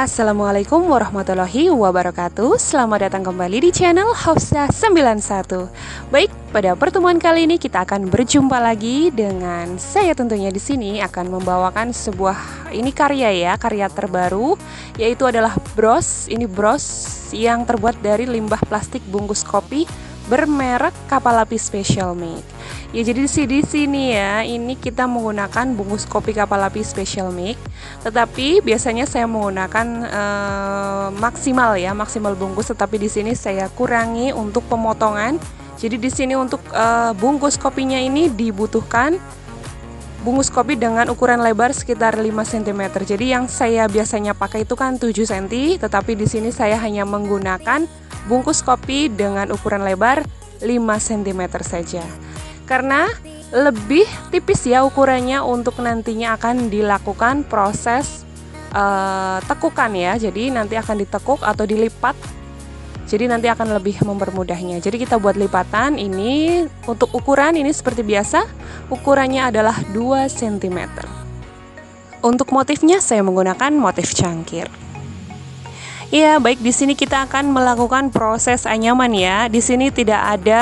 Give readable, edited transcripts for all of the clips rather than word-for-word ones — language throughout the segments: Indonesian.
Assalamualaikum warahmatullahi wabarakatuh. Selamat datang kembali di channel Hafsah 91. Baik, pada pertemuan kali ini kita akan berjumpa lagi dengan saya tentunya di sini akan membawakan sebuah karya terbaru, yaitu adalah bros. Ini bros yang terbuat dari limbah plastik bungkus kopi bermerek Kapalapi Special Make. Ya, jadi di sini ya, ini kita menggunakan bungkus kopi Kapalapi Special Make. Tetapi biasanya saya menggunakan maksimal bungkus, tetapi di sini saya kurangi untuk pemotongan. Jadi di sini untuk bungkus kopinya ini dibutuhkan bungkus kopi dengan ukuran lebar sekitar 5 cm. Jadi yang saya biasanya pakai itu kan 7 cm, tetapi di sini saya hanya menggunakan bungkus kopi dengan ukuran lebar 5 cm saja. Karena lebih tipis ya ukurannya untuk nantinya akan dilakukan proses tekukan ya. Jadi nanti akan ditekuk atau dilipat. Jadi nanti akan lebih mempermudahnya. Jadi kita buat lipatan ini untuk ukuran ini seperti biasa. Ukurannya adalah 2 cm. Untuk motifnya saya menggunakan motif cangkir. Ya, baik, di sini kita akan melakukan proses anyaman ya. Di sini tidak ada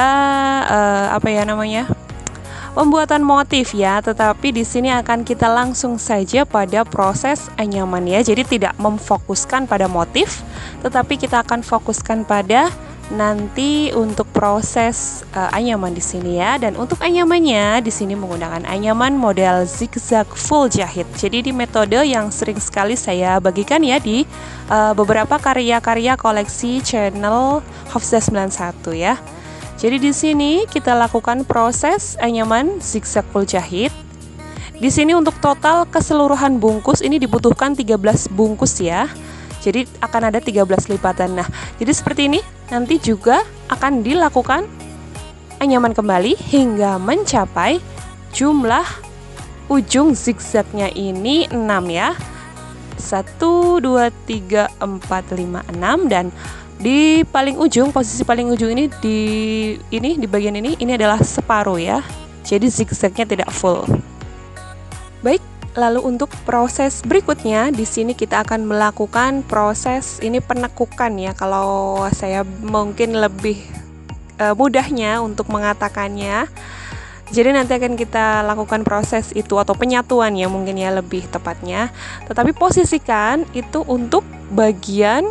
pembuatan motif ya, tetapi di sini akan kita langsung saja pada proses anyaman ya. Jadi tidak memfokuskan pada motif, tetapi kita akan fokuskan pada nanti untuk proses anyaman di sini ya. Dan untuk anyamannya di sini menggunakan anyaman model zigzag full jahit. Jadi di metode yang sering sekali saya bagikan ya di beberapa karya-karya koleksi channel Hafsah 91 ya. Jadi di sini kita lakukan proses anyaman zigzag full jahit. Di sini untuk total keseluruhan bungkus ini dibutuhkan 13 bungkus ya. Jadi akan ada 13 lipatan. Nah, jadi seperti ini nanti juga akan dilakukan anyaman kembali hingga mencapai jumlah ujung zigzagnya ini 6 ya. 1, 2, 3, 4, 5, 6, dan di paling ujung, posisi paling ujung ini di bagian ini adalah separuh ya. Jadi zigzagnya tidak full. Baik, lalu untuk proses berikutnya di sini kita akan melakukan proses penekukan ya. Kalau saya mungkin lebih mudahnya untuk mengatakannya. Jadi nanti akan kita lakukan proses itu atau penyatuan ya mungkin ya lebih tepatnya. Tetapi posisikan itu untuk bagian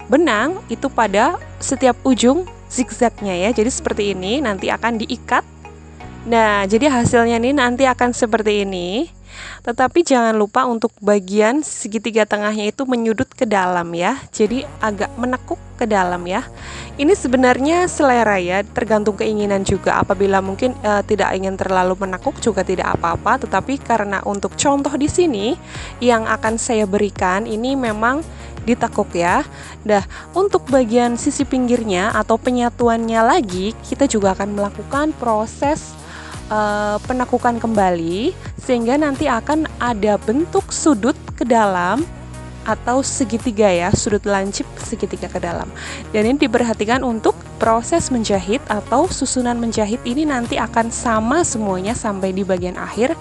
benang itu pada setiap ujung zigzagnya ya. Jadi seperti ini nanti akan diikat. Nah, jadi hasilnya nih nanti akan seperti ini. Tetapi jangan lupa untuk bagian segitiga tengahnya itu menyudut ke dalam ya. Jadi agak menekuk ke dalam ya. Ini sebenarnya selera ya, tergantung keinginan juga. Apabila mungkin tidak ingin terlalu menekuk juga tidak apa-apa. Tetapi karena untuk contoh di sini yang akan saya berikan ini memang ditekuk ya. Nah, untuk bagian sisi pinggirnya atau penyatuannya lagi kita juga akan melakukan proses penekukan kembali sehingga nanti akan ada bentuk sudut ke dalam atau segitiga ya, sudut lancip segitiga ke dalam. Dan ini diperhatikan untuk proses menjahit atau susunan menjahit ini nanti akan sama semuanya sampai di bagian akhir,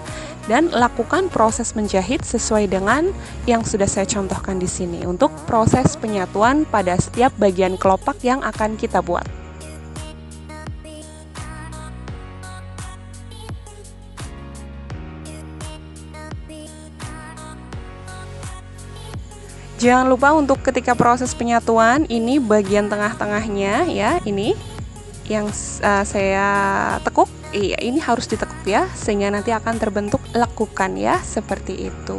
dan lakukan proses menjahit sesuai dengan yang sudah saya contohkan di sini untuk proses penyatuan pada setiap bagian kelopak yang akan kita buat. Jangan lupa untuk ketika proses penyatuan ini bagian tengah-tengahnya ya, ini yang saya tekuk, iya ini harus ditekuk ya sehingga nanti akan terbentuk lekukan ya, seperti itu.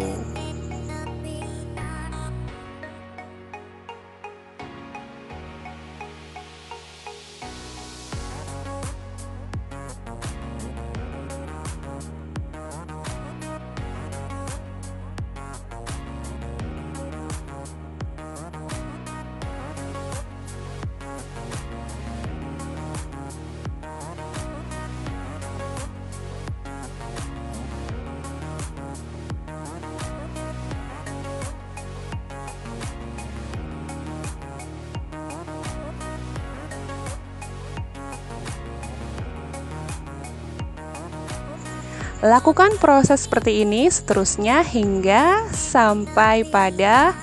Lakukan proses seperti ini seterusnya hingga sampai pada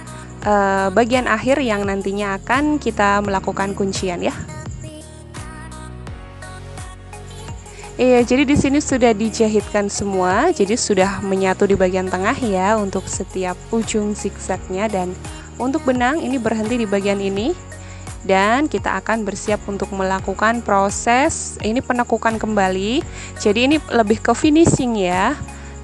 bagian akhir yang nantinya akan kita melakukan kuncian ya. Iya, jadi di sini sudah dijahitkan semua, jadi sudah menyatu di bagian tengah ya untuk setiap ujung zigzagnya. Dan untuk benang ini berhenti di bagian ini, dan kita akan bersiap untuk melakukan proses ini penekukan kembali. Jadi ini lebih ke finishing ya.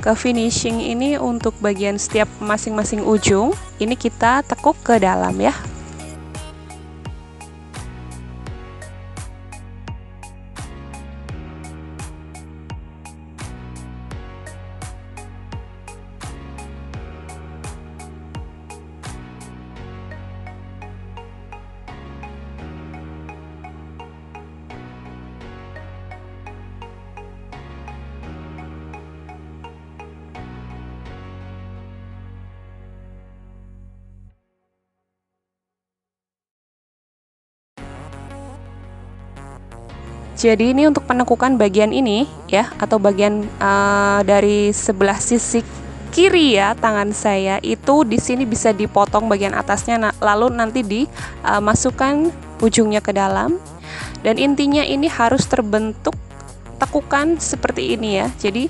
Ke finishing ini untuk bagian setiap masing-masing ujung ini kita tekuk ke dalam ya. Jadi ini untuk penekukan bagian ini ya, atau bagian dari sebelah sisi kiri ya tangan saya itu di sini bisa dipotong bagian atasnya, lalu nanti dimasukkan ujungnya ke dalam. Dan intinya ini harus terbentuk tekukan seperti ini ya. Jadi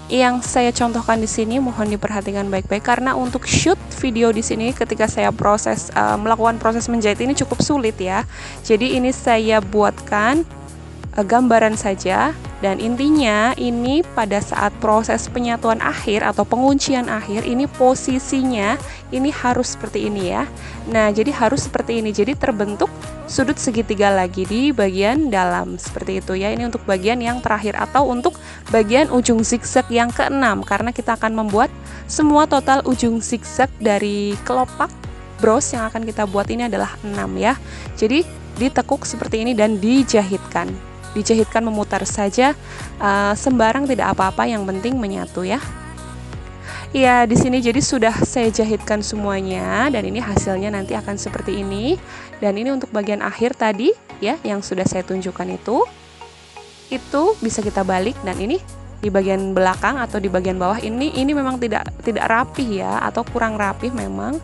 yang saya contohkan di sini mohon diperhatikan baik-baik, karena untuk shoot video di sini ketika saya melakukan proses menjahit ini cukup sulit ya. Jadi ini saya buatkan gambaran saja, dan intinya ini pada saat proses penyatuan akhir atau penguncian akhir ini posisinya ini harus seperti ini ya. Nah, jadi harus seperti ini, jadi terbentuk sudut segitiga lagi di bagian dalam seperti itu ya. Ini untuk bagian yang terakhir atau untuk bagian ujung zigzag yang keenam, karena kita akan membuat semua total ujung zigzag dari kelopak bros yang akan kita buat ini adalah 6 ya. Jadi ditekuk seperti ini dan dijahitkan memutar saja, sembarang tidak apa-apa, yang penting menyatu ya. Ya, di sini jadi sudah saya jahitkan semuanya, dan ini hasilnya nanti akan seperti ini. Dan ini untuk bagian akhir tadi ya yang sudah saya tunjukkan itu bisa kita balik, dan ini di bagian belakang atau di bagian bawah ini memang tidak rapih ya, atau kurang rapih memang,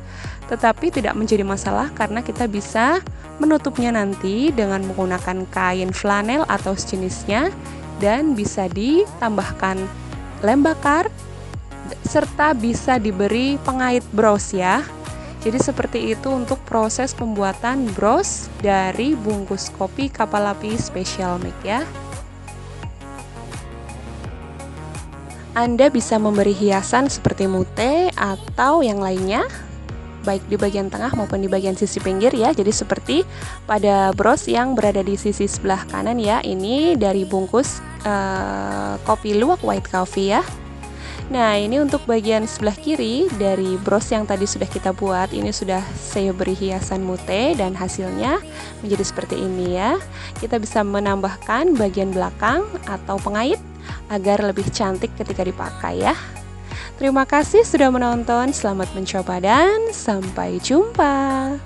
tetapi tidak menjadi masalah karena kita bisa menutupnya nanti dengan menggunakan kain flanel atau sejenisnya, dan bisa ditambahkan lem bakar serta bisa diberi pengait bros ya. Jadi seperti itu untuk proses pembuatan bros dari bungkus kopi kapal api Special Make ya. Anda bisa memberi hiasan seperti mute atau yang lainnya, baik di bagian tengah maupun di bagian sisi pinggir ya. Jadi seperti pada bros yang berada di sisi sebelah kanan ya, ini dari bungkus kopi luwak white coffee ya. Nah, ini untuk bagian sebelah kiri dari bros yang tadi sudah kita buat, ini sudah saya beri hiasan mute dan hasilnya menjadi seperti ini ya. Kita bisa menambahkan bagian belakang atau pengait agar lebih cantik ketika dipakai ya. Terima kasih sudah menonton, selamat mencoba dan sampai jumpa.